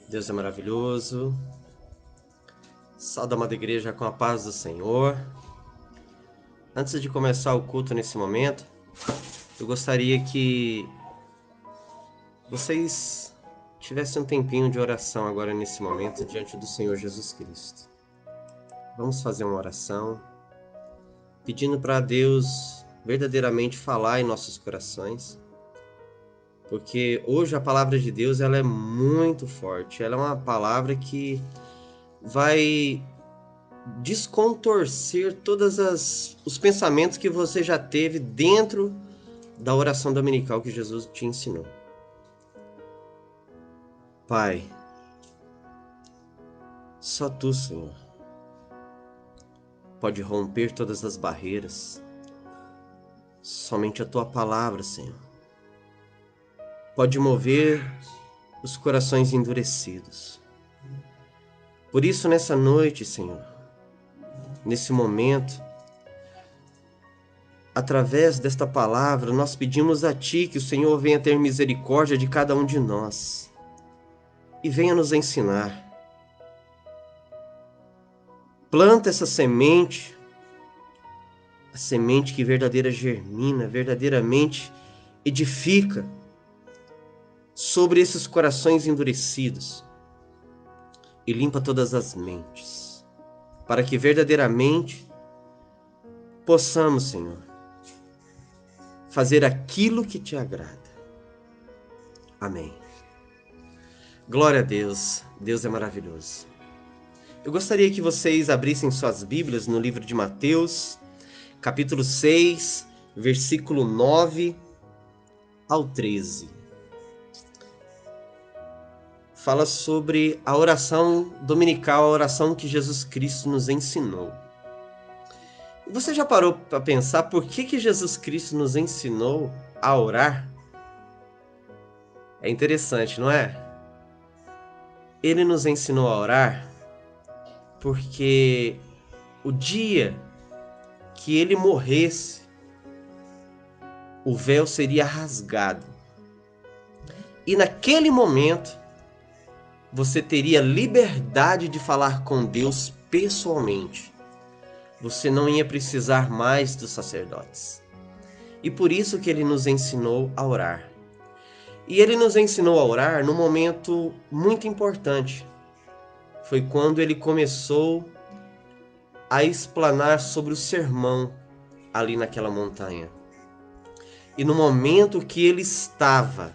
Deus é maravilhoso. Salve, amada igreja, com a paz do Senhor. Antes de começar o culto nesse momento, eu gostaria que vocês tivessem um tempinho de oração agora nesse momento diante do Senhor Jesus Cristo. Vamos fazer uma oração, pedindo para Deus verdadeiramente falar em nossos corações, porque hoje a palavra de Deus ela é muito forte. Ela é uma palavra que vai descontorcer todos os pensamentos que você já teve dentro da oração dominical que Jesus te ensinou. Pai, só Tu, Senhor, pode romper todas as barreiras. Somente a Tua palavra, Senhor, pode mover os corações endurecidos. Por isso, nessa noite, Senhor, nesse momento, através desta palavra, nós pedimos a Ti que o Senhor venha ter misericórdia de cada um de nós e venha nos ensinar. Planta essa semente, a semente que verdadeiramente edifica sobre esses corações endurecidos e limpa todas as mentes, para que verdadeiramente possamos, Senhor, fazer aquilo que Te agrada. Amém. Glória a Deus, Deus é maravilhoso. Eu gostaria que vocês abrissem suas Bíblias no livro de Mateus, capítulo 6, versículo 9 ao 13. Fala sobre a oração dominical, a oração que Jesus Cristo nos ensinou. E você já parou para pensar por que Jesus Cristo nos ensinou a orar? É interessante, não é? Ele nos ensinou a orar porque o dia que ele morresse, o véu seria rasgado. E naquele momento, você teria liberdade de falar com Deus pessoalmente. Você não ia precisar mais dos sacerdotes. E por isso que ele nos ensinou a orar. E ele nos ensinou a orar num momento muito importante. Foi quando ele começou a explanar sobre o sermão ali naquela montanha. E no momento que ele estava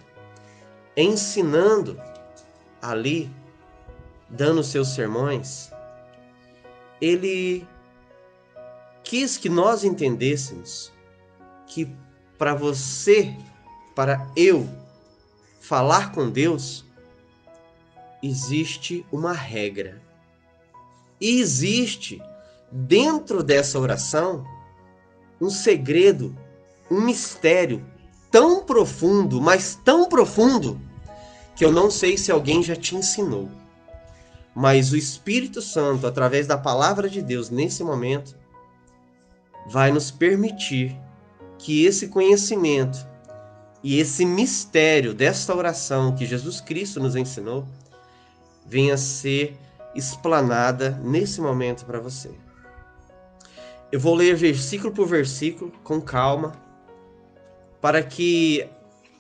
ensinando ali, dando seus sermões, ele quis que nós entendêssemos que para você, para eu, falar com Deus, existe uma regra. E existe, dentro dessa oração, um segredo, um mistério tão profundo, mas tão profundo, que eu não sei se alguém já te ensinou. Mas o Espírito Santo, através da palavra de Deus, nesse momento, vai nos permitir que esse conhecimento e esse mistério desta oração que Jesus Cristo nos ensinou venha a ser explanada nesse momento para você. Eu vou ler versículo por versículo, com calma, para que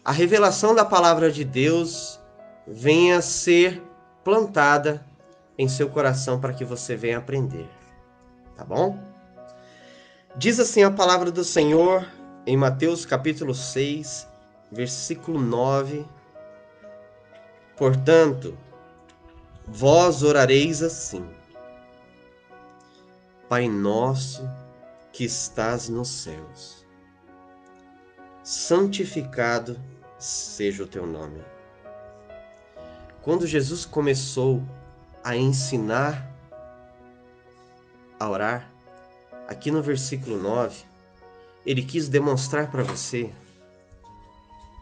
a revelação da palavra de Deus venha a ser plantada em seu coração para que você venha aprender. Tá bom? Diz assim a palavra do Senhor em Mateus capítulo 6, versículo 9. Portanto, vós orareis assim: Pai nosso que estás nos céus, santificado seja o teu nome. Quando Jesus começou a ensinar a orar, aqui no versículo 9, ele quis demonstrar para você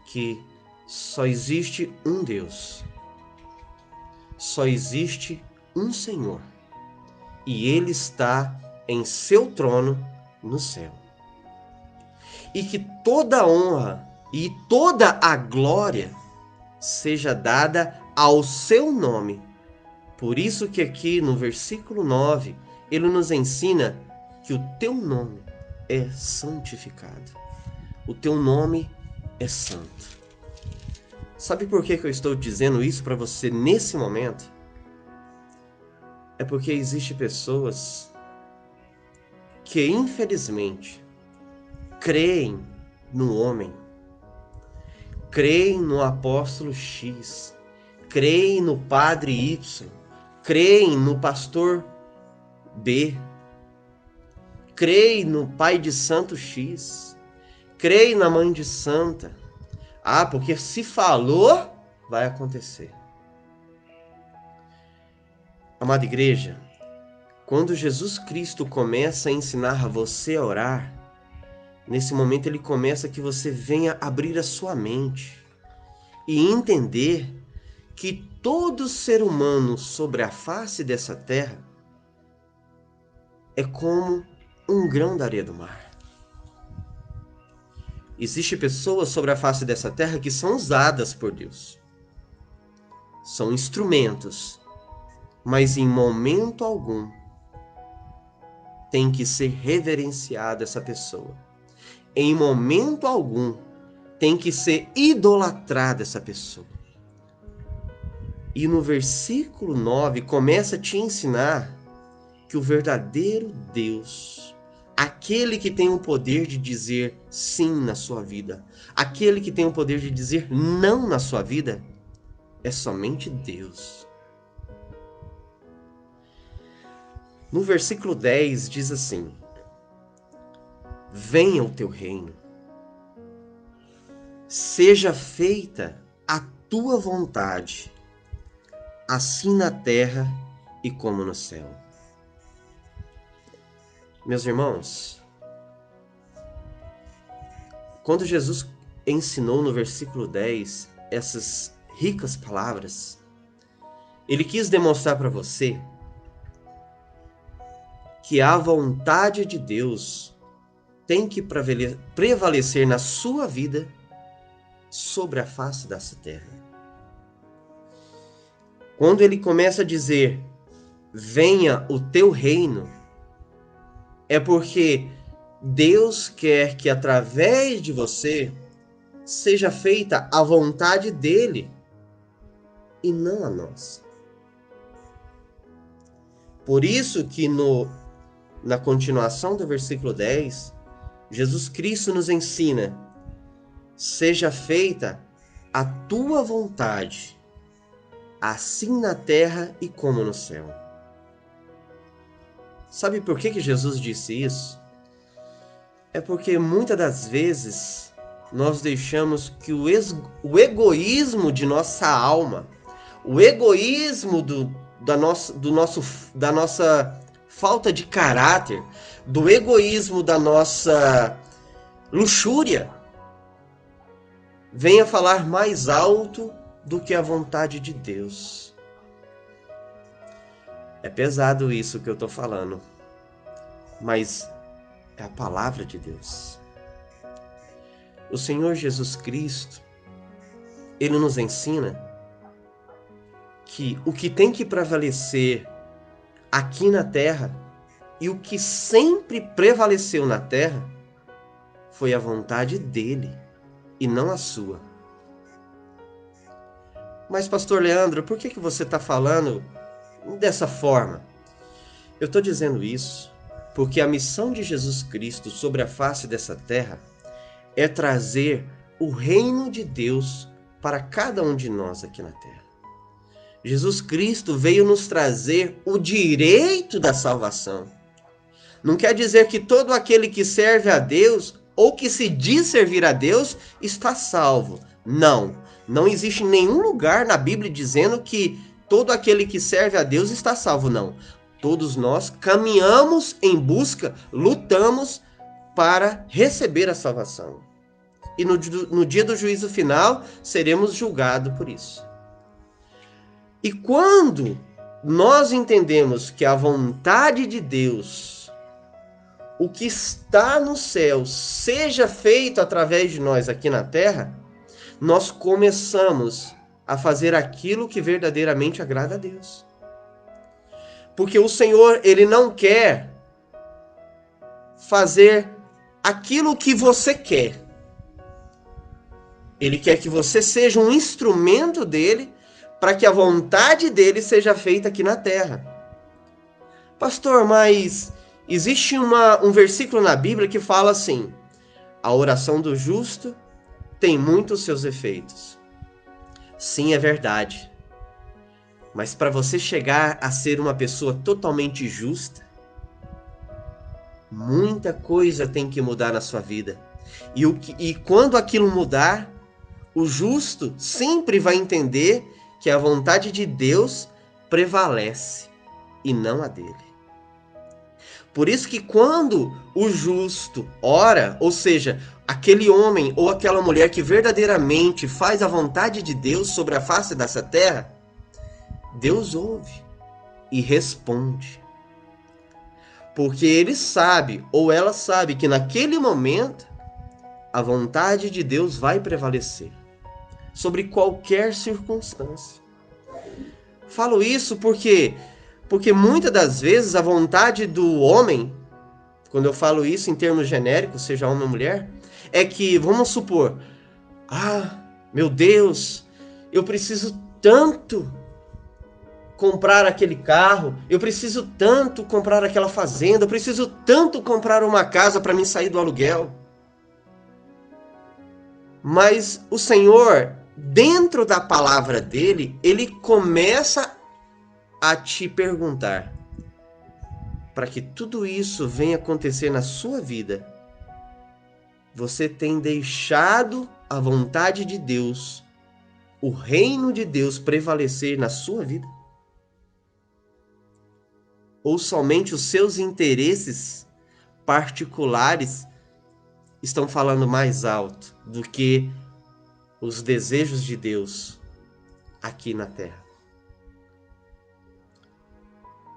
que só existe um Deus, só existe um Senhor, e Ele está em seu trono no céu. E que toda a honra e toda a glória seja dada ao seu nome. Por isso que aqui no versículo 9, ele nos ensina que o teu nome é santificado. O teu nome é santo. Sabe por que eu estou dizendo isso para você nesse momento? É porque existem pessoas que, infelizmente, creem no homem, creem no apóstolo X, creem no padre Y, creem no pastor B, creem no pai de santo X, creem na mãe de santa. Ah, porque se falou, vai acontecer. Amada igreja, quando Jesus Cristo começa a ensinar você a orar, nesse momento ele começa que você venha abrir a sua mente e entender que todo ser humano sobre a face dessa terra é como um grão da areia do mar. Existem pessoas sobre a face dessa terra que são usadas por Deus. São instrumentos, mas em momento algum tem que ser reverenciada essa pessoa. Em momento algum tem que ser idolatrada essa pessoa. E no versículo 9 começa a te ensinar que o verdadeiro Deus, aquele que tem o poder de dizer sim na sua vida, aquele que tem o poder de dizer não na sua vida, é somente Deus. No versículo 10 diz assim: venha o teu reino, seja feita a tua vontade, assim na terra e como no céu. Meus irmãos, quando Jesus ensinou no versículo 10 essas ricas palavras, ele quis demonstrar para você que a vontade de Deus tem que prevalecer na sua vida sobre a face dessa terra. Quando ele começa a dizer, venha o teu reino, é porque Deus quer que através de você seja feita a vontade dele e não a nossa. Por isso que na continuação do versículo 10, Jesus Cristo nos ensina, seja feita a tua vontade, assim na terra e como no céu. Sabe por que Jesus disse isso? É porque muitas das vezes nós deixamos que o egoísmo de nossa alma, o egoísmo da nossa falta de caráter, do egoísmo da nossa luxúria, venha falar mais alto do que a vontade de Deus. É pesado isso que eu estou falando, mas é a palavra de Deus. O Senhor Jesus Cristo, ele nos ensina que o que tem que prevalecer aqui na terra e o que sempre prevaleceu na terra foi a vontade dele e não a sua. Mas, pastor Leandro, por que você está falando dessa forma? Eu estou dizendo isso porque a missão de Jesus Cristo sobre a face dessa terra é trazer o reino de Deus para cada um de nós aqui na terra. Jesus Cristo veio nos trazer o direito da salvação. Não quer dizer que todo aquele que serve a Deus ou que se diz servir a Deus está salvo. Não. Não existe nenhum lugar na Bíblia dizendo que todo aquele que serve a Deus está salvo, não. Todos nós caminhamos em busca, lutamos para receber a salvação. E no dia do juízo final, seremos julgados por isso. E quando nós entendemos que a vontade de Deus, o que está no céu, seja feito através de nós aqui na terra, nós começamos a fazer aquilo que verdadeiramente agrada a Deus. Porque o Senhor, ele não quer fazer aquilo que você quer. Ele quer que você seja um instrumento dele para que a vontade dele seja feita aqui na terra. Pastor, mas existe um versículo na Bíblia que fala assim: a oração do justo tem muitos seus efeitos. Sim, é verdade. Mas para você chegar a ser uma pessoa totalmente justa, muita coisa tem que mudar na sua vida. E quando aquilo mudar, o justo sempre vai entender que a vontade de Deus prevalece e não a dele. Por isso que quando o justo ora, ou seja, aquele homem ou aquela mulher que verdadeiramente faz a vontade de Deus sobre a face dessa terra, Deus ouve e responde. Porque ele sabe, ou ela sabe, que naquele momento a vontade de Deus vai prevalecer sobre qualquer circunstância. Falo isso porque muitas das vezes a vontade do homem, quando eu falo isso em termos genéricos, seja homem ou mulher, é que, vamos supor, meu Deus, eu preciso tanto comprar aquele carro, eu preciso tanto comprar aquela fazenda, eu preciso tanto comprar uma casa para mim sair do aluguel. Mas o Senhor, dentro da palavra dele, ele começa a te perguntar: para que tudo isso venha acontecer na sua vida, você tem deixado a vontade de Deus, o reino de Deus prevalecer na sua vida? Ou somente os seus interesses particulares estão falando mais alto do que os desejos de Deus aqui na terra?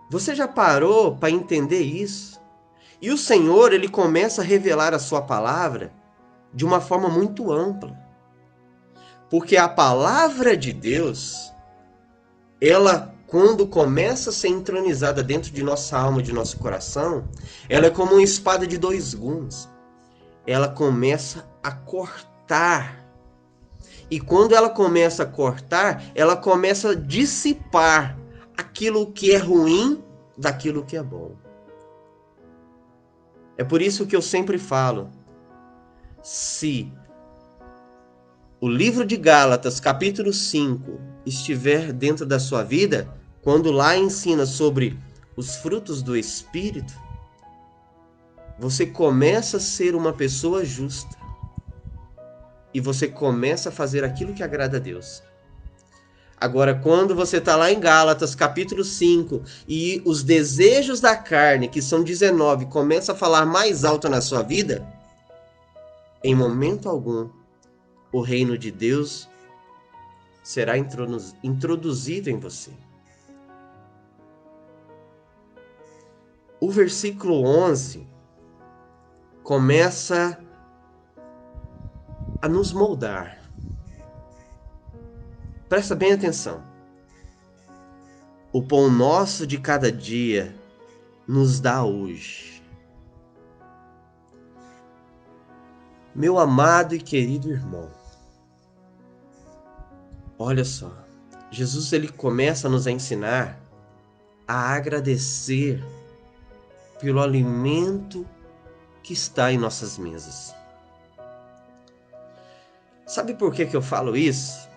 Você já parou para entender isso? E o Senhor, ele começa a revelar a sua palavra de uma forma muito ampla. Porque a palavra de Deus, ela, quando começa a ser entronizada dentro de nossa alma, de nosso coração, ela é como uma espada de dois gumes. Ela começa a cortar. E quando ela começa a cortar, ela começa a dissipar aquilo que é ruim daquilo que é bom. É por isso que eu sempre falo, se o livro de Gálatas, capítulo 5, estiver dentro da sua vida, quando lá ensina sobre os frutos do Espírito, você começa a ser uma pessoa justa. E você começa a fazer aquilo que agrada a Deus. Agora, quando você está lá em Gálatas, capítulo 5, e os desejos da carne, que são 19, começam a falar mais alto na sua vida, em momento algum, o reino de Deus será introduzido em você. O versículo 11 começa a nos moldar. Presta bem atenção. O pão nosso de cada dia nos dá hoje. Meu amado e querido irmão, olha só, Jesus, ele começa a nos ensinar a agradecer pelo alimento que está em nossas mesas. Sabe por que eu falo isso?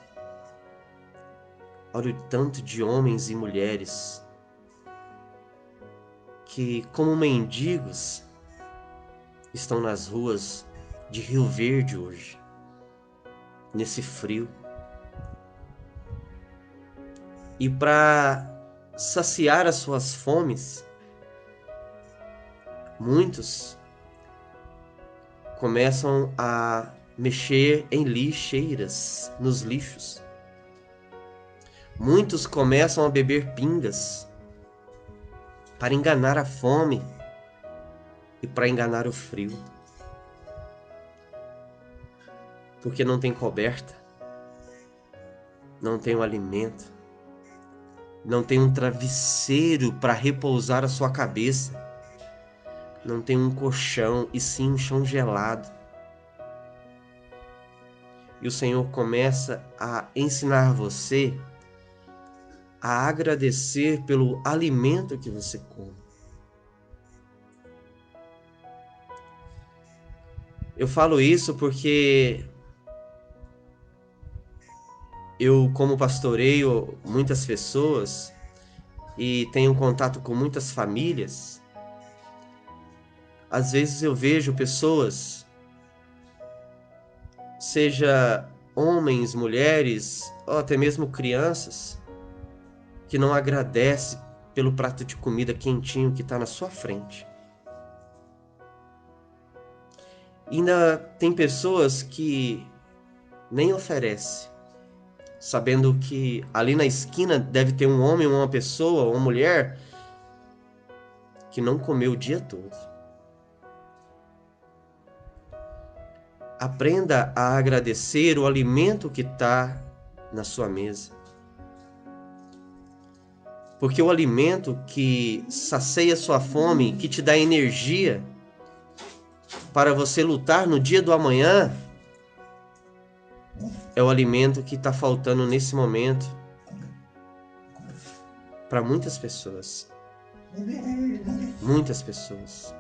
Olha o tanto de homens e mulheres que, como mendigos, estão nas ruas de Rio Verde hoje, nesse frio. E para saciar as suas fomes, muitos começam a mexer em lixeiras, nos lixos. Muitos começam a beber pingas para enganar a fome e para enganar o frio. Porque não tem coberta. não tem um alimento, não tem um travesseiro para repousar a sua cabeça, não tem um colchão e sim um chão gelado. E o Senhor começa a ensinar você a agradecer pelo alimento que você come. Eu falo isso porque eu, como pastoreio muitas pessoas e tenho contato com muitas famílias, às vezes eu vejo pessoas, seja homens, mulheres, ou até mesmo crianças, que não agradecem pelo prato de comida quentinho que está na sua frente. E ainda tem pessoas que nem oferecem, sabendo que ali na esquina deve ter um homem, uma pessoa, uma mulher que não comeu o dia todo. Aprenda a agradecer o alimento que está na sua mesa. Porque o alimento que sacia sua fome, que te dá energia para você lutar no dia do amanhã, é o alimento que está faltando nesse momento para muitas pessoas. Muitas pessoas.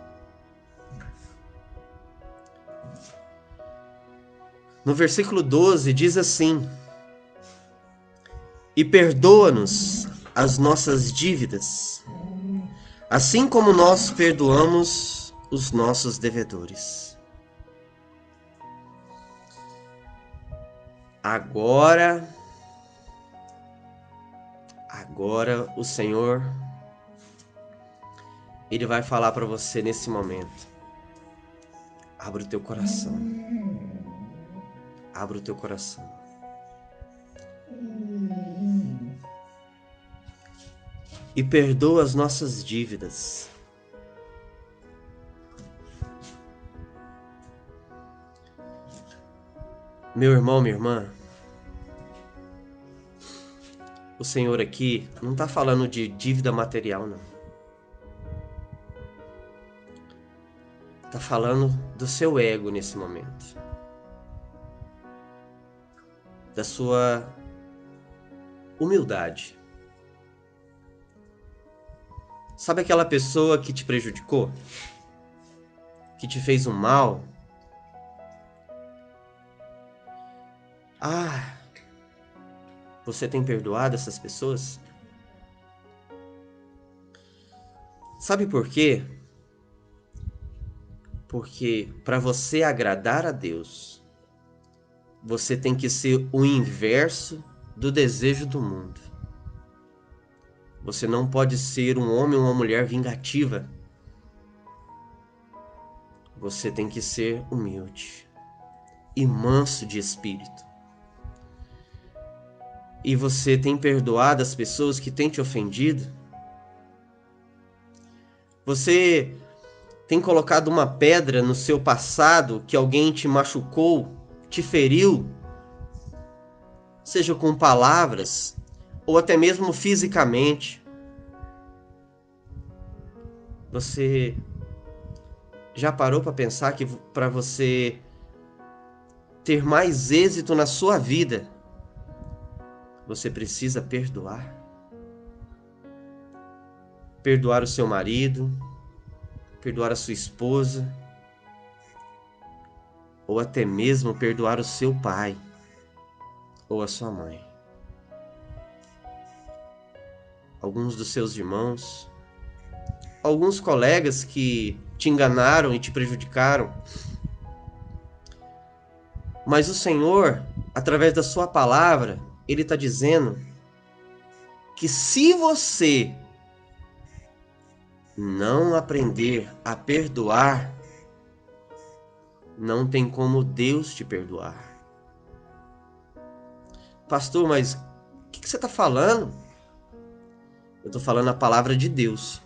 No versículo 12 diz assim: e perdoa-nos as nossas dívidas, assim como nós perdoamos os nossos devedores. Agora o Senhor, Ele vai falar para você nesse momento. Abra o teu coração. Abra o teu coração. E perdoa as nossas dívidas. Meu irmão, minha irmã, o Senhor aqui não está falando de dívida material, não. Está falando do seu ego nesse momento. Da sua humildade. Sabe aquela pessoa que te prejudicou? Que te fez um mal? Você tem perdoado essas pessoas? Sabe por quê? Porque para você agradar a Deus, você tem que ser o inverso do desejo do mundo. Você não pode ser um homem ou uma mulher vingativa. Você tem que ser humilde e manso de espírito. E você tem perdoado as pessoas que têm te ofendido? Você tem colocado uma pedra no seu passado que alguém te machucou, te feriu, seja com palavras ou até mesmo fisicamente? Você já parou para pensar que para você ter mais êxito na sua vida, você precisa perdoar? Perdoar o seu marido, perdoar a sua esposa, ou até mesmo perdoar o seu pai ou a sua mãe. Alguns dos seus irmãos, alguns colegas que te enganaram e te prejudicaram. Mas o Senhor, através da sua palavra, Ele está dizendo que se você não aprender a perdoar, não tem como Deus te perdoar. Pastor, mas o que você está falando? Eu estou falando a palavra de Deus.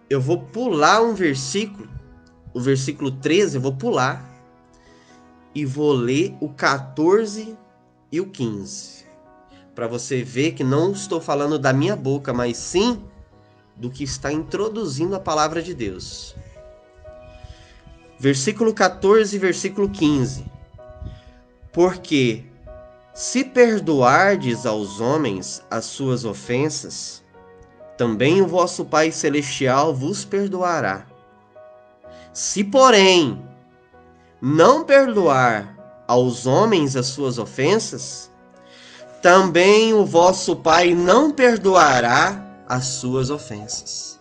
Eu vou pular um versículo, o versículo 13, eu vou pular e vou ler o 14 e o 15. Para você ver que não estou falando da minha boca, mas sim do que está introduzindo a palavra de Deus. Versículo 14 e versículo 15. Porque se perdoardes aos homens as suas ofensas, também o vosso Pai Celestial vos perdoará. Se, porém, não perdoar aos homens as suas ofensas, também o vosso Pai não perdoará as suas ofensas.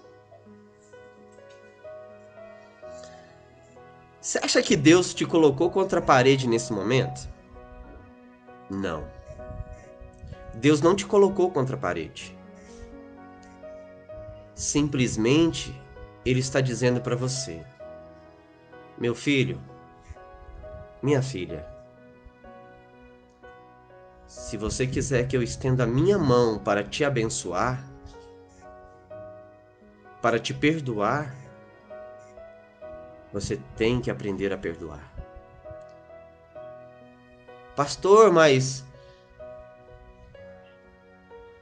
Você acha que Deus te colocou contra a parede nesse momento? Não. Deus não te colocou contra a parede. Simplesmente, Ele está dizendo para você: meu filho, minha filha, se você quiser que eu estenda a minha mão para te abençoar, para te perdoar, você tem que aprender a perdoar. Pastor, mas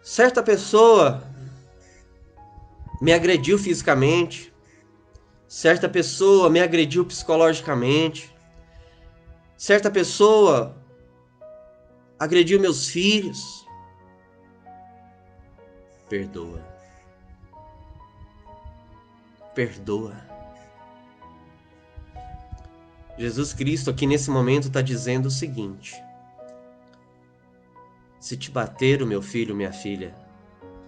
certa pessoa me agrediu fisicamente, certa pessoa me agrediu psicologicamente, certa pessoa agrediu meus filhos. Perdoa. Perdoa. Jesus Cristo aqui nesse momento está dizendo o seguinte: se te bater, o meu filho, minha filha,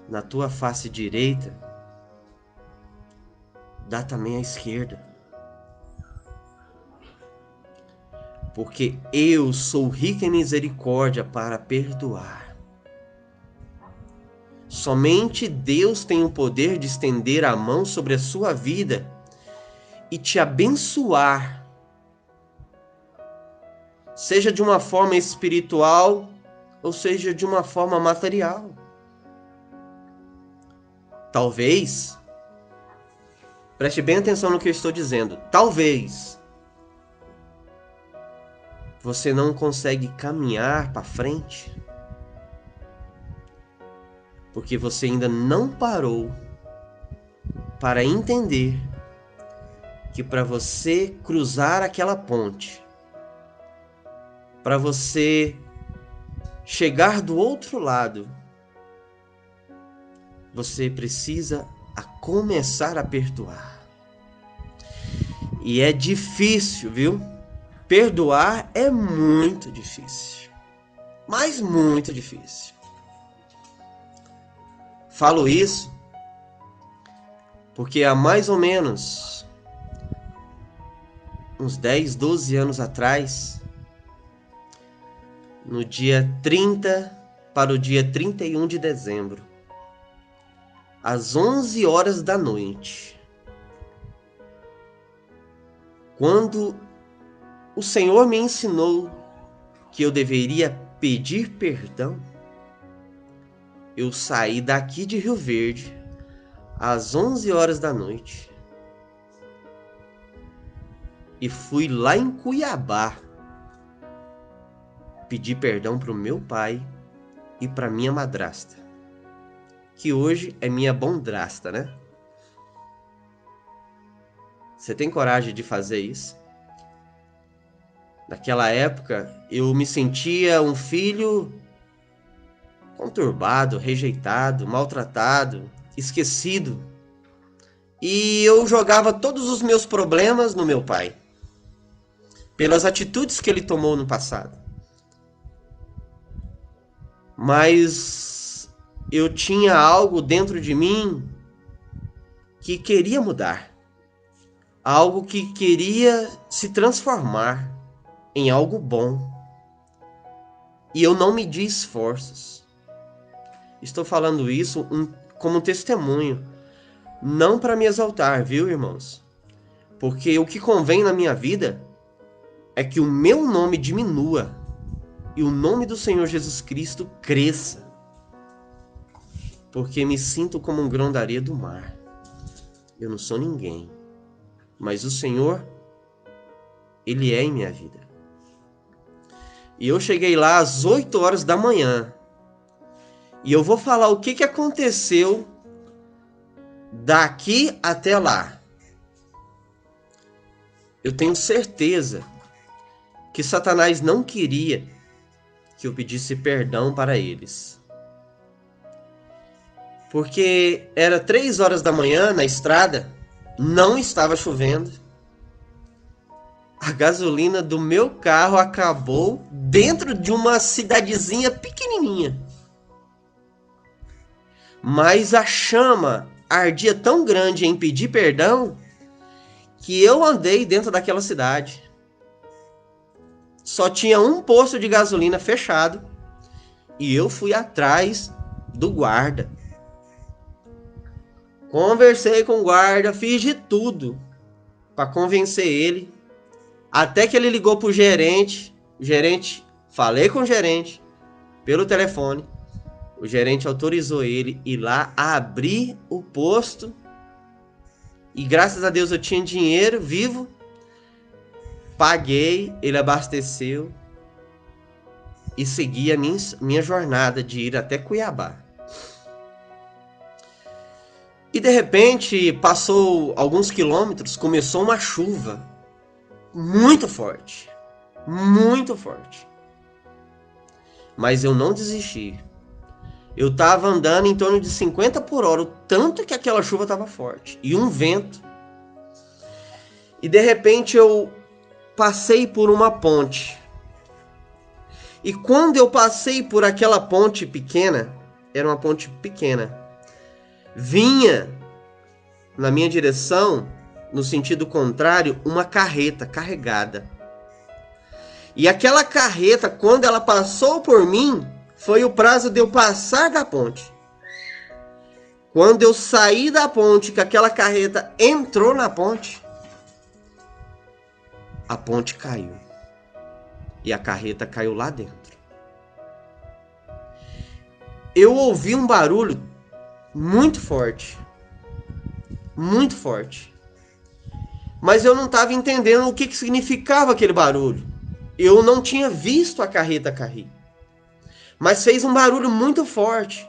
na tua face direita, dá também à esquerda. Porque eu sou rico em misericórdia para perdoar. Somente Deus tem o poder de estender a mão sobre a sua vida e te abençoar, seja de uma forma espiritual ou seja de uma forma material. Talvez, preste bem atenção no que eu estou dizendo, talvez você não consegue caminhar para frente porque você ainda não parou para entender que para você cruzar aquela ponte, para você chegar do outro lado, você precisa começar a perdoar. E é difícil, viu? Perdoar é muito difícil. Mas muito difícil. Falo isso porque há mais ou menos uns 10, 12 anos atrás, no dia 30 para o dia 31 de dezembro, às 11 horas da noite, quando o Senhor me ensinou que eu deveria pedir perdão, eu saí daqui de Rio Verde às 11 horas da noite e fui lá em Cuiabá pedir perdão para o meu pai e para minha madrasta, que hoje é minha bondrasta, né? Você tem coragem de fazer isso? Naquela época, eu me sentia um filho conturbado, rejeitado, maltratado, esquecido. E eu jogava todos os meus problemas no meu pai, pelas atitudes que ele tomou no passado. Mas eu tinha algo dentro de mim que queria mudar. Algo que queria se transformar em algo bom. E eu não medi esforços. Estou falando isso como testemunho, não para me exaltar, viu, irmãos? Porque o que convém na minha vida é que o meu nome diminua e o nome do Senhor Jesus Cristo cresça. Porque me sinto como um grão da areia do mar. Eu não sou ninguém. Mas o Senhor, Ele é em minha vida. E eu cheguei lá às 8 horas da manhã. E eu vou falar o que aconteceu daqui até lá. Eu tenho certeza que Satanás não queria que eu pedisse perdão para eles. Porque era 3 horas da manhã na estrada, não estava chovendo. A gasolina do meu carro acabou dentro de uma cidadezinha pequenininha. Mas a chama ardia tão grande em pedir perdão que eu andei dentro daquela cidade. Só tinha um posto de gasolina fechado e eu fui atrás do guarda. Conversei com o guarda, fiz de tudo para convencer ele. Até que ele ligou pro gerente. Falei com o gerente pelo telefone. O gerente autorizou ele ir lá abrir o posto. E graças a Deus eu tinha dinheiro vivo. Paguei, ele abasteceu. E segui a minha jornada de ir até Cuiabá. E de repente, passou alguns quilômetros, começou uma chuva muito forte. Muito forte. Mas eu não desisti. Eu estava andando em torno de 50 por hora, o tanto que aquela chuva estava forte. E um vento. E de repente eu passei por uma ponte. E quando eu passei por aquela ponte pequena, era uma ponte pequena, vinha na minha direção, no sentido contrário, uma carreta carregada. E aquela carreta, quando ela passou por mim, foi o prazo de eu passar da ponte. Quando eu saí da ponte, que aquela carreta entrou na ponte, a ponte caiu. E a carreta caiu lá dentro. Eu ouvi um barulho muito forte. Muito forte. Mas eu não estava entendendo o que significava aquele barulho. Eu não tinha visto a carreta cair. Mas fez um barulho muito forte.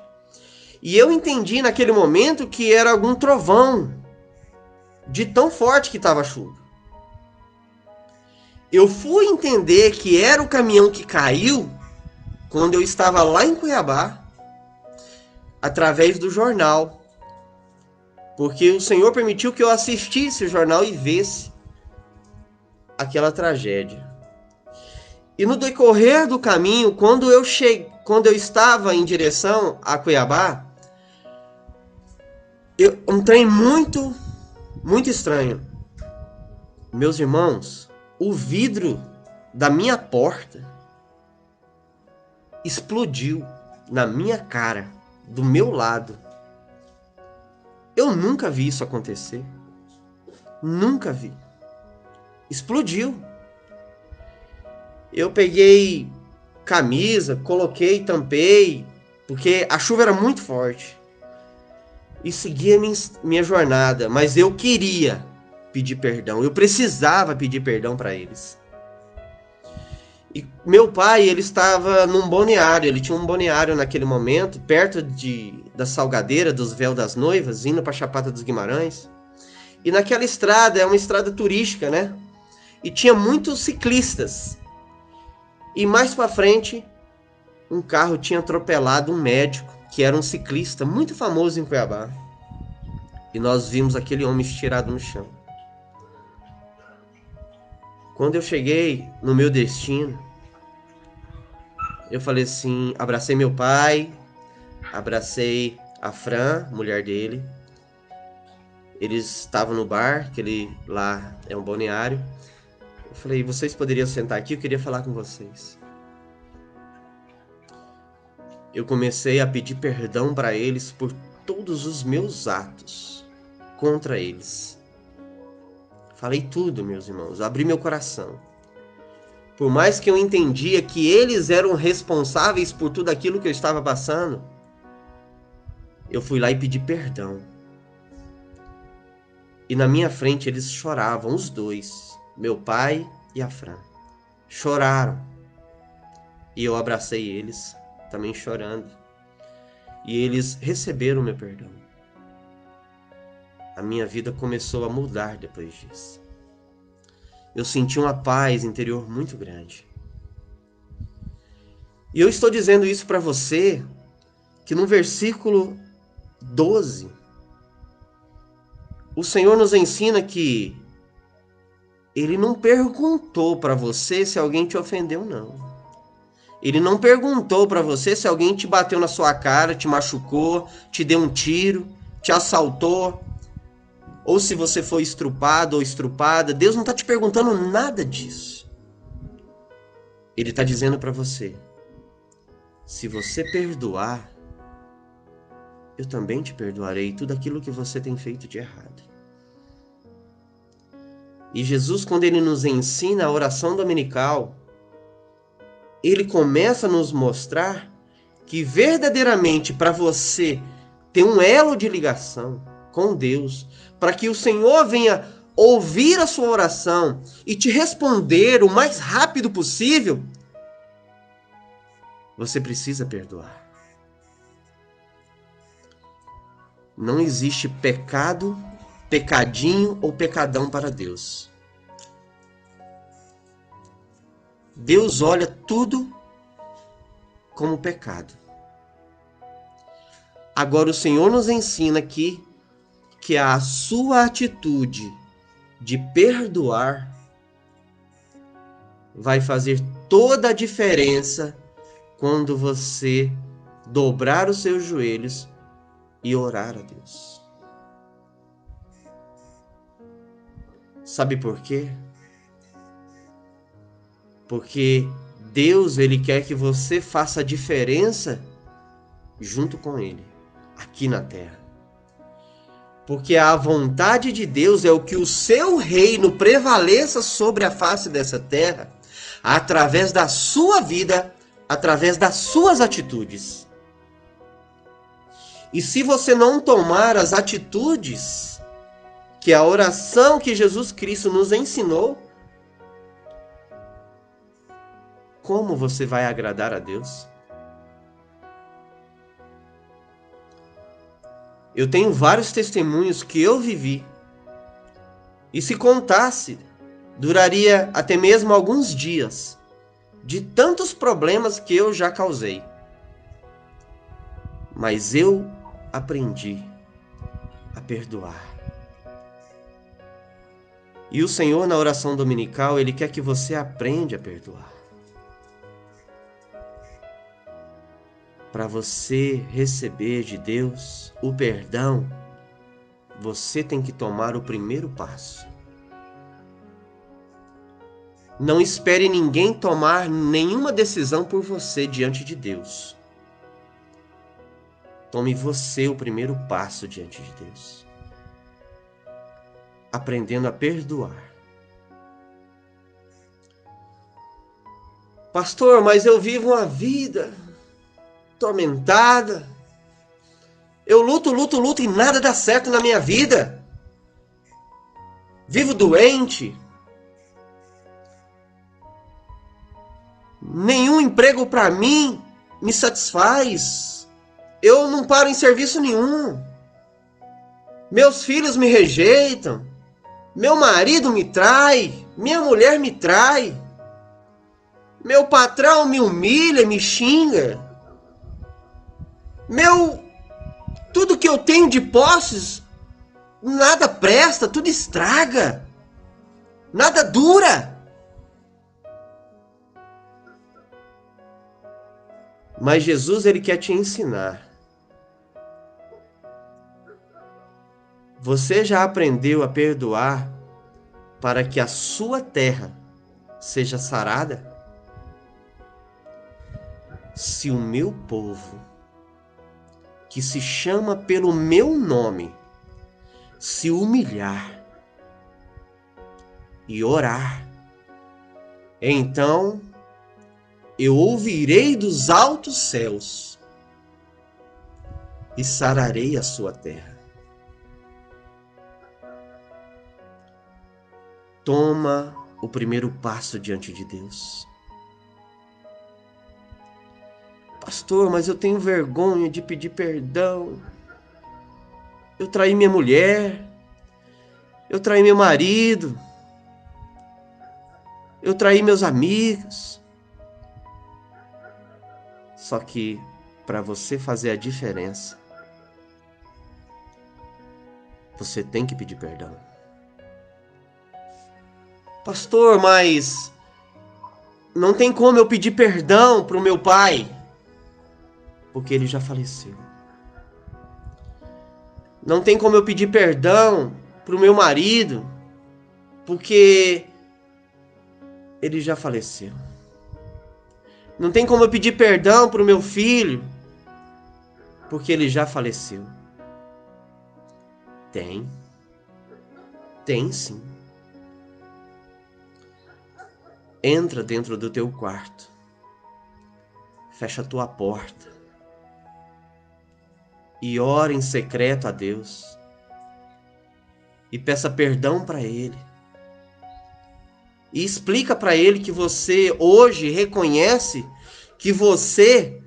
E eu entendi naquele momento que era algum trovão. De tão forte que estava a chuva. Eu fui entender que era o caminhão que caiu quando eu estava lá em Cuiabá, através do jornal. Porque o Senhor permitiu que eu assistisse o jornal e visse aquela tragédia. E no decorrer do caminho, quando eu estava em direção a Cuiabá, um trem muito estranho. Meus irmãos, o vidro da minha porta explodiu na minha cara, do meu lado. Eu nunca vi isso acontecer. Nunca vi. Explodiu. Eu peguei camisa, coloquei, tampei, porque a chuva era muito forte. E segui a minha jornada, mas eu queria pedir perdão. Eu precisava pedir perdão para eles. E meu pai, ele estava num balneário. Ele tinha um balneário naquele momento, perto da Salgadeira, dos Véus das Noivas, indo para Chapada dos Guimarães. E naquela estrada, é uma estrada turística, né? E tinha muitos ciclistas. E mais para frente, um carro tinha atropelado um médico, que era um ciclista muito famoso em Cuiabá. E nós vimos aquele homem estirado no chão. Quando eu cheguei no meu destino, eu falei assim, abracei meu pai, abracei a Fran, mulher dele. Eles estavam no bar, que ele lá é um balneário. Eu falei, vocês poderiam sentar aqui? Eu queria falar com vocês. Eu comecei a pedir perdão para eles por todos os meus atos contra eles. Falei tudo, meus irmãos, abri meu coração. Por mais que eu entendia que eles eram responsáveis por tudo aquilo que eu estava passando, eu fui lá e pedi perdão. E na minha frente eles choravam, os dois, meu pai e a Fran. Choraram. E eu abracei eles, também chorando. E eles receberam meu perdão. A minha vida começou a mudar depois disso. Eu senti uma paz interior muito grande. E eu estou dizendo isso para você, que no versículo 12, o Senhor nos ensina que Ele não perguntou para você se alguém te ofendeu, não. Ele não perguntou para você se alguém te bateu na sua cara, te machucou, te deu um tiro, te assaltou, ou se você foi estrupado ou estrupada. Deus não está te perguntando nada disso. Ele está dizendo para você, se você perdoar, eu também te perdoarei tudo aquilo que você tem feito de errado. E Jesus, quando ele nos ensina a oração dominical, ele começa a nos mostrar que verdadeiramente para você ter um elo de ligação com Deus, para que o Senhor venha ouvir a sua oração e te responder o mais rápido possível, você precisa perdoar. Não existe pecado, pecadinho ou pecadão para Deus. Deus olha tudo como pecado. Agora o Senhor nos ensina aqui que a sua atitude de perdoar vai fazer toda a diferença quando você dobrar os seus joelhos e orar a Deus. Sabe por quê? Porque Deus, ele quer que você faça a diferença junto com ele, aqui na terra. Porque a vontade de Deus é o que o seu reino prevaleça sobre a face dessa terra, através da sua vida, através das suas atitudes. E se você não tomar as atitudes que a oração que Jesus Cristo nos ensinou, como você vai agradar a Deus? Eu tenho vários testemunhos que eu vivi. E se contasse, duraria até mesmo alguns dias, de tantos problemas que eu já causei. Mas eu aprendi a perdoar. E o Senhor, na oração dominical, Ele quer que você aprenda a perdoar. Para você receber de Deus o perdão, você tem que tomar o primeiro passo. Não espere ninguém tomar nenhuma decisão por você diante de Deus. Tome você o primeiro passo diante de Deus. Aprendendo a perdoar. Pastor, mas eu vivo uma vida atormentada. Eu luto e nada dá certo na minha vida. Vivo doente. Nenhum emprego para mim me satisfaz. Eu não paro em serviço nenhum. Meus filhos me rejeitam. Meu marido me trai. Minha mulher me trai. Meu patrão me humilha, me xinga. Tudo que eu tenho de posses, nada presta, tudo estraga. Nada dura. Mas Jesus, ele quer te ensinar. Você já aprendeu a perdoar para que a sua terra seja sarada? Se o meu povo, que se chama pelo meu nome, se humilhar e orar, então eu ouvirei dos altos céus e sararei a sua terra. Toma o primeiro passo diante de Deus. Pastor, mas eu tenho vergonha de pedir perdão. Eu traí minha mulher. Eu traí meu marido. Eu traí meus amigos. Só que para você fazer a diferença, você tem que pedir perdão. Pastor, mas não tem como eu pedir perdão para o meu pai, porque ele já faleceu. Não tem como eu pedir perdão para o meu marido, porque ele já faleceu. Não tem como eu pedir perdão para o meu filho, porque ele já faleceu. Tem. Tem sim. Entra dentro do teu quarto. Fecha a tua porta. E ora em secreto a Deus. E peça perdão para Ele. E explica para Ele que você hoje reconhece que você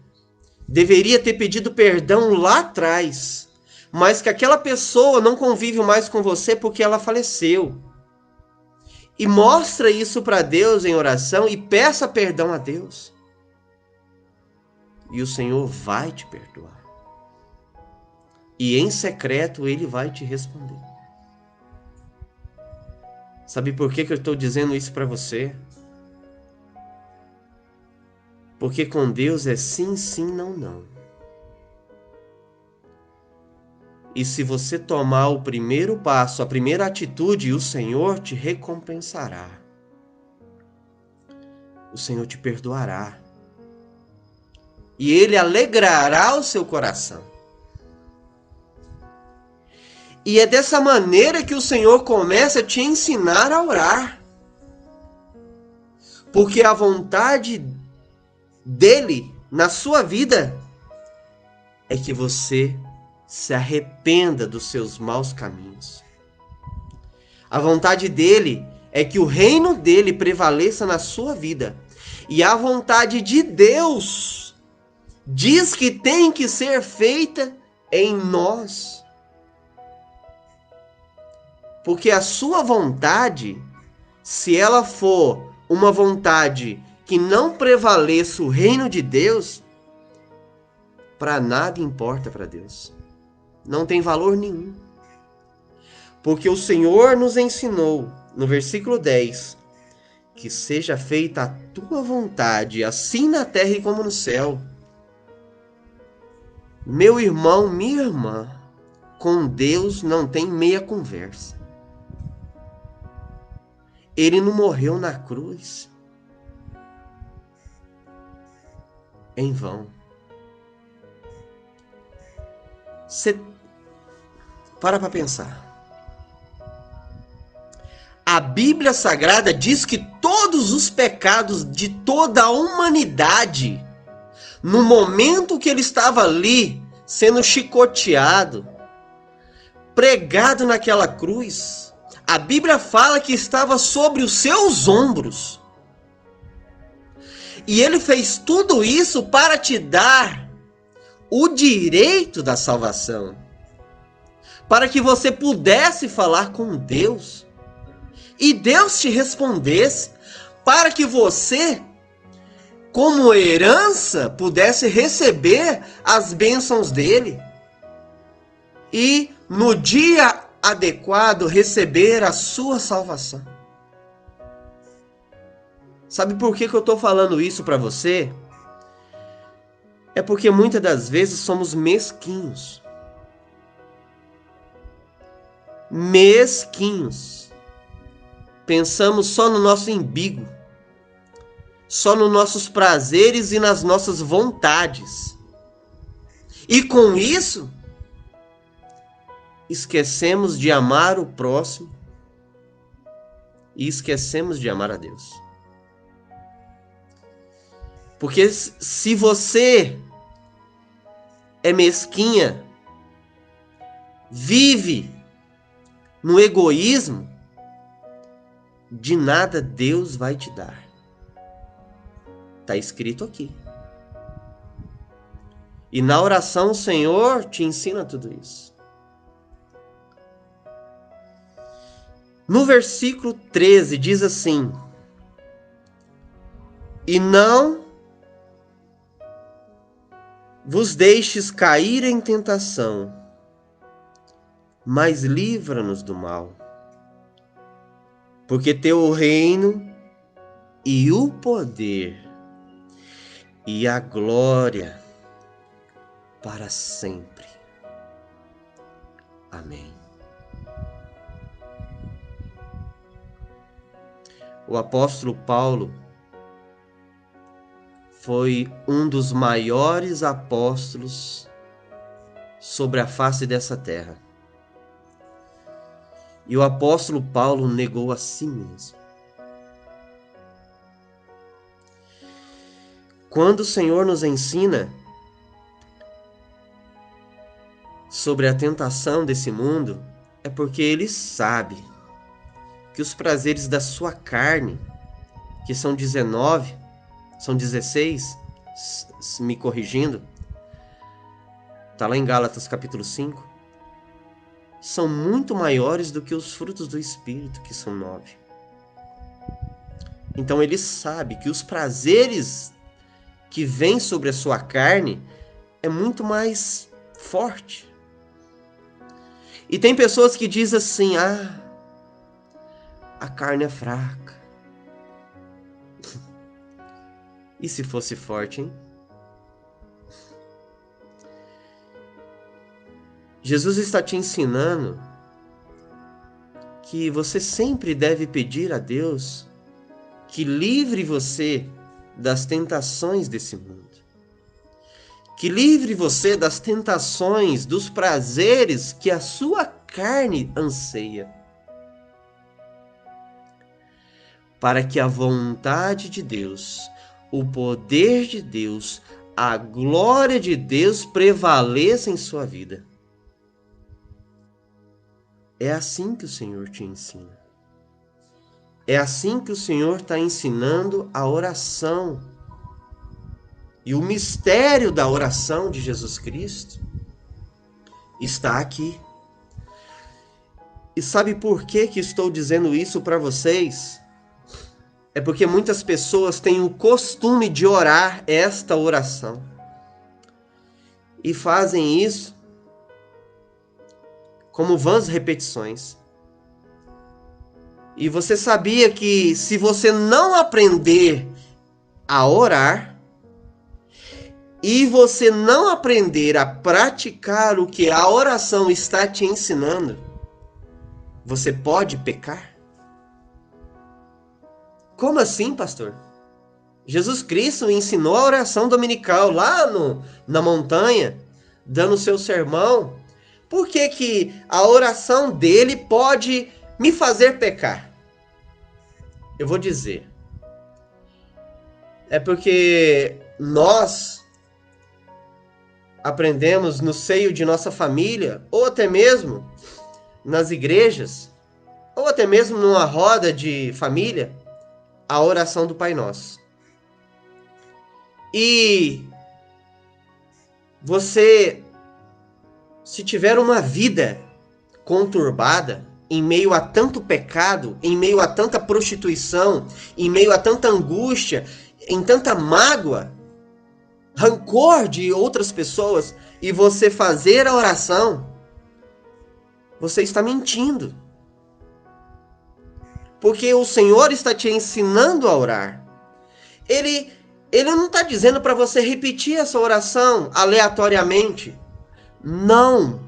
deveria ter pedido perdão lá atrás, mas que aquela pessoa não convive mais com você porque ela faleceu. E mostra isso para Deus em oração e peça perdão a Deus. E o Senhor vai te perdoar. E em secreto Ele vai te responder. Sabe por que eu estou dizendo isso para você? Porque com Deus é sim, sim, não, não. E se você tomar o primeiro passo, a primeira atitude, o Senhor te recompensará. O Senhor te perdoará. E Ele alegrará o seu coração. E é dessa maneira que o Senhor começa a te ensinar a orar. Porque a vontade dele na sua vida é que você se arrependa dos seus maus caminhos. A vontade dele é que o reino dele prevaleça na sua vida. E a vontade de Deus diz que tem que ser feita em nós. Porque a sua vontade, se ela for uma vontade que não prevaleça o reino de Deus, para nada importa para Deus. Não tem valor nenhum. Porque o Senhor nos ensinou, no versículo 10, que seja feita a tua vontade, assim na terra como no céu. Meu irmão, minha irmã, com Deus não tem meia conversa. Ele não morreu na cruz em vão. Você para pensar. A Bíblia Sagrada diz que todos os pecados de toda a humanidade, no momento que ele estava ali, sendo chicoteado, pregado naquela cruz, a Bíblia fala que estava sobre os seus ombros. E ele fez tudo isso para te dar o direito da salvação. Para que você pudesse falar com Deus. E Deus te respondesse. Para que você, como herança, pudesse receber as bênçãos dele. E no dia adequado receber a sua salvação. Sabe por que eu estou falando isso para você? É porque muitas das vezes somos mesquinhos. Mesquinhos. Pensamos só no nosso umbigo. Só nos nossos prazeres e nas nossas vontades. E com isso, esquecemos de amar o próximo e esquecemos de amar a Deus. Porque se você é mesquinha, vive no egoísmo, de nada Deus vai te dar. Está escrito aqui. E na oração o Senhor te ensina tudo isso. No versículo 13 diz assim: e não vos deixes cair em tentação, mas livra-nos do mal. Porque teu o reino e o poder e a glória para sempre. Amém. O apóstolo Paulo foi um dos maiores apóstolos sobre a face dessa terra. E o apóstolo Paulo negou a si mesmo. Quando o Senhor nos ensina sobre a tentação desse mundo, é porque Ele sabe que os prazeres da sua carne, que são 19, são 16, me corrigindo, está lá em Gálatas capítulo 5, são muito maiores do que os frutos do Espírito, que são 9. Então Ele sabe que os prazeres que vêm sobre a sua carne é muito mais forte. E tem pessoas que dizem assim: a carne é fraca. E se fosse forte, hein? Jesus está te ensinando que você sempre deve pedir a Deus que livre você das tentações desse mundo. Que livre você das tentações, dos prazeres que a sua carne anseia. Para que a vontade de Deus, o poder de Deus, a glória de Deus prevaleça em sua vida. É assim que o Senhor te ensina. É assim que o Senhor está ensinando a oração. E o mistério da oração de Jesus Cristo está aqui. E sabe por que estou dizendo isso para vocês? É porque muitas pessoas têm o costume de orar esta oração. E fazem isso como vãs repetições. E você sabia que se você não aprender a orar, e você não aprender a praticar o que a oração está te ensinando, você pode pecar? Como assim, pastor? Jesus Cristo ensinou a oração dominical lá na montanha, dando o seu sermão. Por que a oração dele pode me fazer pecar? Eu vou dizer. É porque nós aprendemos no seio de nossa família, ou até mesmo nas igrejas, ou até mesmo numa roda de família, a oração do Pai Nosso. E você, se tiver uma vida conturbada, em meio a tanto pecado, em meio a tanta prostituição, em meio a tanta angústia, em tanta mágoa, rancor de outras pessoas, e você fazer a oração, você está mentindo. Porque o Senhor está te ensinando a orar. Ele não está dizendo para você repetir essa oração aleatoriamente. Não.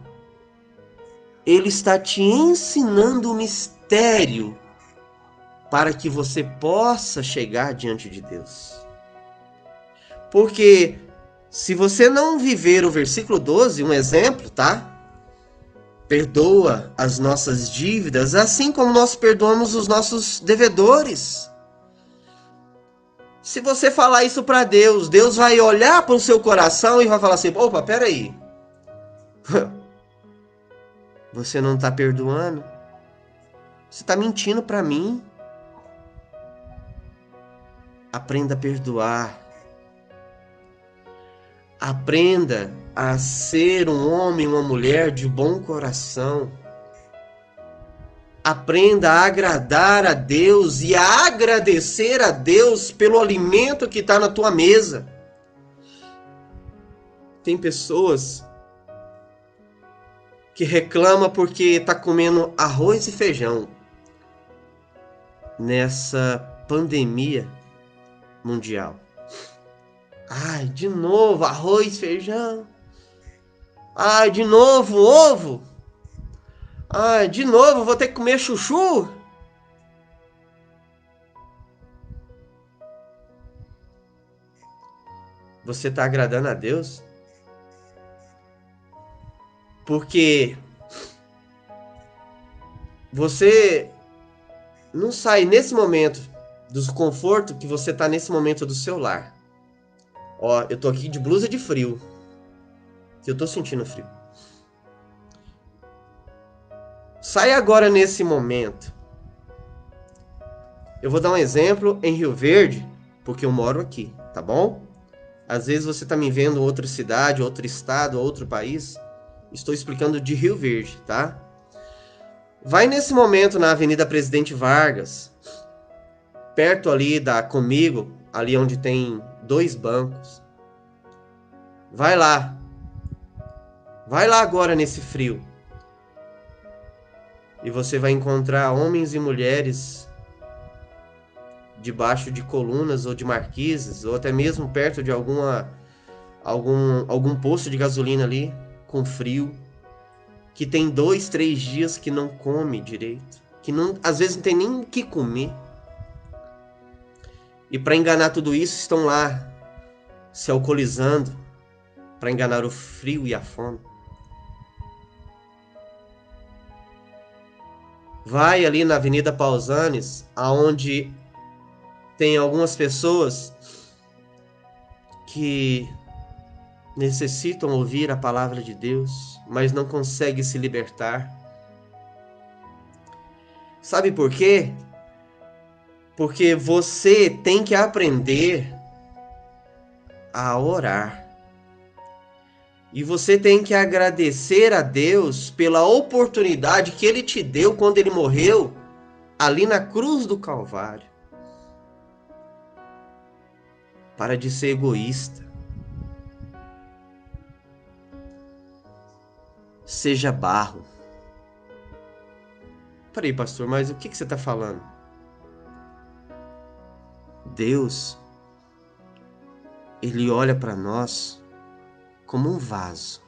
Ele está te ensinando o mistério para que você possa chegar diante de Deus. Porque se você não viver o versículo 12, um exemplo, tá? Perdoa as nossas dívidas, assim como nós perdoamos os nossos devedores. Se você falar isso para Deus, Deus vai olhar para o seu coração e vai falar assim: opa, peraí. Você não está perdoando? Você está mentindo para mim? Aprenda a perdoar. Aprenda a ser um homem, uma mulher de bom coração. Aprenda a agradar a Deus e a agradecer a Deus pelo alimento que está na tua mesa. Tem pessoas que reclamam porque está comendo arroz e feijão nessa pandemia mundial. Ai, de novo arroz, feijão. Ai, de novo ovo. Ai, de novo vou ter que comer chuchu. Você está agradando a Deus? Porque você não sai nesse momento do conforto que você está nesse momento do seu lar. Ó, eu tô aqui de blusa de frio. Que eu tô sentindo frio. Sai agora nesse momento. Eu vou dar um exemplo em Rio Verde, porque eu moro aqui, tá bom? Às vezes você tá me vendo em outra cidade, outro estado, outro país. Estou explicando de Rio Verde, tá? Vai nesse momento na Avenida Presidente Vargas, perto ali da Comigo, ali onde tem 2 bancos. Vai lá. Vai lá agora nesse frio. E você vai encontrar homens e mulheres debaixo de colunas ou de marquises, ou até mesmo perto de algum posto de gasolina ali, com frio, que tem 2, 3 dias que não come direito, que não, às vezes não tem nem o que comer. E para enganar tudo isso, estão lá se alcoolizando para enganar o frio e a fome. Vai ali na Avenida Pausanes, aonde tem algumas pessoas que necessitam ouvir a palavra de Deus, mas não conseguem se libertar. Sabe por quê? Porque você tem que aprender a orar. E você tem que agradecer a Deus pela oportunidade que Ele te deu quando Ele morreu ali na cruz do Calvário. Para de ser egoísta. Seja barro. Peraí, pastor, mas o que você está falando? Deus, Ele olha para nós como um vaso,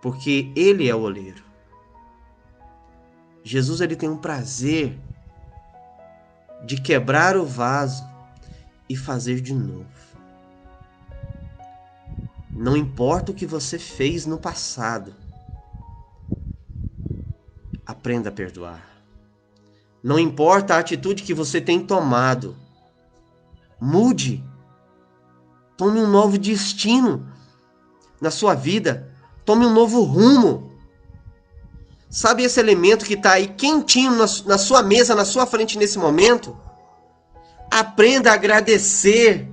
porque Ele é o oleiro. Jesus, Ele tem um prazer de quebrar o vaso e fazer de novo. Não importa o que você fez no passado, aprenda a perdoar. Não importa a atitude que você tem tomado, mude. Tome um novo destino na sua vida. Tome um novo rumo. Sabe esse elemento que está aí quentinho na sua mesa, na sua frente nesse momento? Aprenda a agradecer.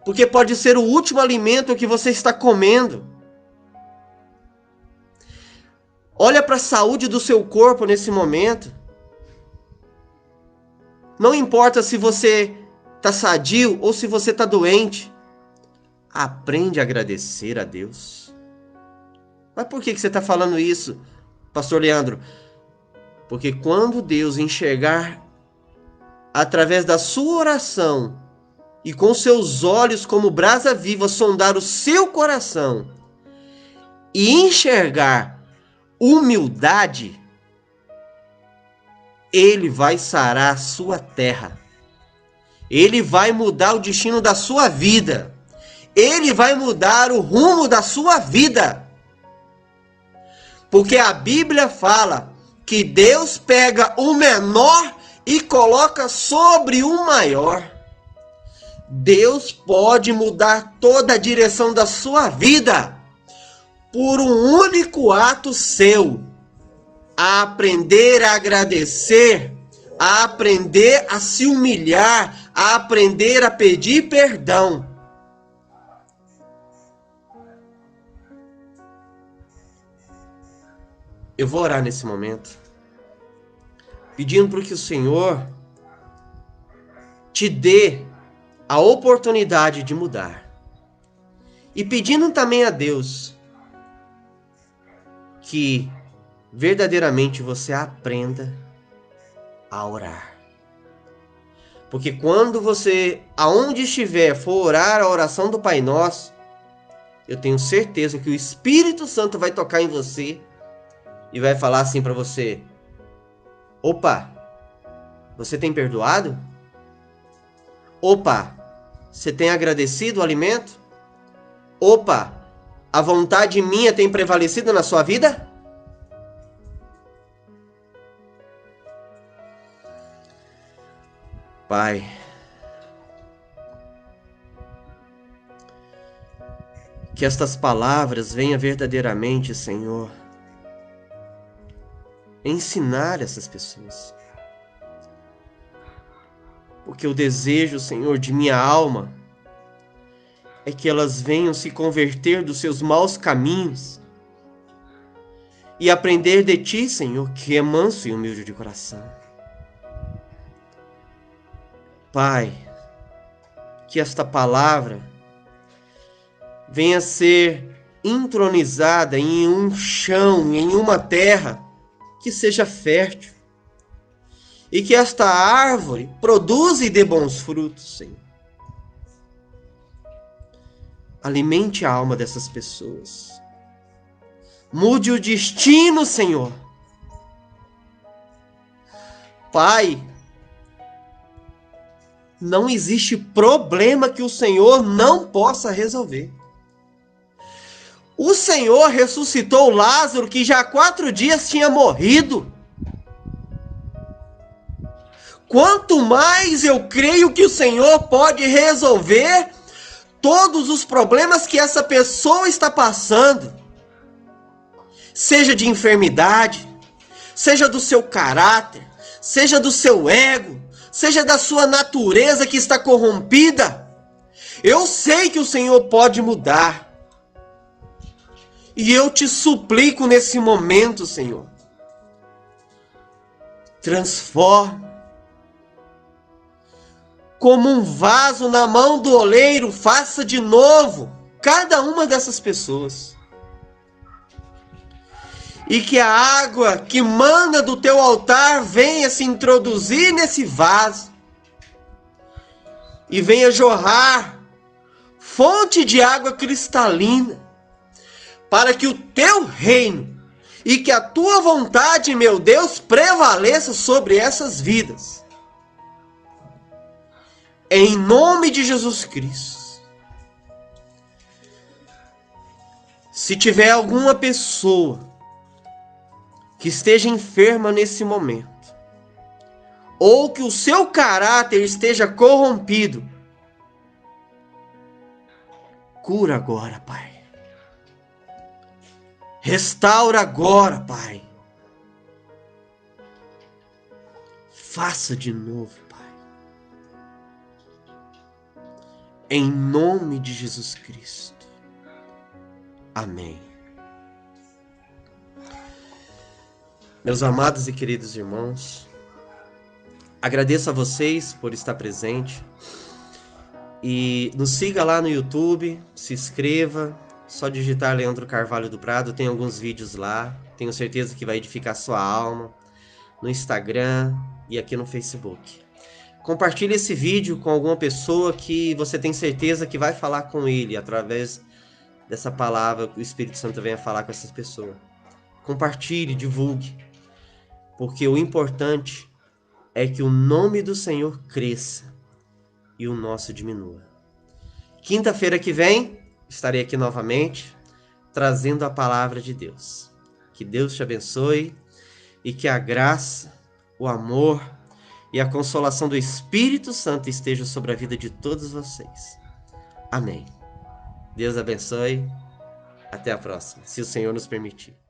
Porque pode ser o último alimento que você está comendo. Olha para a saúde do seu corpo nesse momento. Não importa se você está sadio ou se você está doente. Aprende a agradecer a Deus. Mas por que você está falando isso, pastor Leandro? Porque quando Deus enxergar através da sua oração e com seus olhos como brasa viva sondar o seu coração e enxergar humildade, Ele vai sarar a sua terra. Ele vai mudar o destino da sua vida. Ele vai mudar o rumo da sua vida. Porque a Bíblia fala que Deus pega o menor e coloca sobre o maior. Deus pode mudar toda a direção da sua vida por um único ato seu. A aprender a agradecer, a aprender a se humilhar, a aprender a pedir perdão. eu vou orar nesse momento, pedindo para que o Senhor te dê a oportunidade de mudar. E pedindo também a Deus que verdadeiramente você aprenda a orar. Porque quando você, aonde estiver, for orar a oração do Pai Nosso, eu tenho certeza que o Espírito Santo vai tocar em você e vai falar assim para você: opa, você tem perdoado? Opa, você tem agradecido o alimento? Opa, a vontade minha tem prevalecido na sua vida? Pai, que estas palavras venham verdadeiramente, Senhor, ensinar essas pessoas. Porque o desejo, Senhor, de minha alma é que elas venham se converter dos seus maus caminhos e aprender de Ti, Senhor, que é manso e humilde de coração. Pai, que esta palavra venha ser entronizada em um chão, em uma terra que seja fértil. E que esta árvore produza e dê bons frutos, Senhor. Alimente a alma dessas pessoas. Mude o destino, Senhor. Pai, não existe problema que o Senhor não possa resolver. O Senhor ressuscitou Lázaro, que já há 4 dias tinha morrido. Quanto mais eu creio que o Senhor pode resolver todos os problemas que essa pessoa está passando, seja de enfermidade, seja do seu caráter, seja do seu ego, seja da sua natureza que está corrompida. Eu sei que o Senhor pode mudar. E eu te suplico nesse momento, Senhor, transforma. Como um vaso na mão do oleiro, faça de novo cada uma dessas pessoas. E que a água que mana do teu altar venha se introduzir nesse vaso. E venha jorrar fonte de água cristalina. Para que o teu reino e que a tua vontade, meu Deus, prevaleça sobre essas vidas. Em nome de Jesus Cristo. Se tiver alguma pessoa que esteja enferma nesse momento, ou que o seu caráter esteja corrompido, cura agora, Pai. Restaura agora, Pai. Faça de novo, Pai. Em nome de Jesus Cristo. Amém. Meus amados e queridos irmãos, agradeço a vocês por estar presente. E nos siga lá no YouTube, se inscreva. Só digitar Leandro Carvalho do Prado, tem alguns vídeos lá. Tenho certeza que vai edificar sua alma. No Instagram e aqui no Facebook. Compartilhe esse vídeo com alguma pessoa que você tem certeza que vai falar com ele através dessa palavra que o Espírito Santo venha falar com essas pessoas. Compartilhe, divulgue, porque o importante é que o nome do Senhor cresça e o nosso diminua. Quinta-feira que vem estarei aqui novamente trazendo a palavra de Deus. Que Deus te abençoe e que a graça, o amor e a consolação do Espírito Santo esteja sobre a vida de todos vocês. Amém. Deus abençoe. Até a próxima, se o Senhor nos permitir.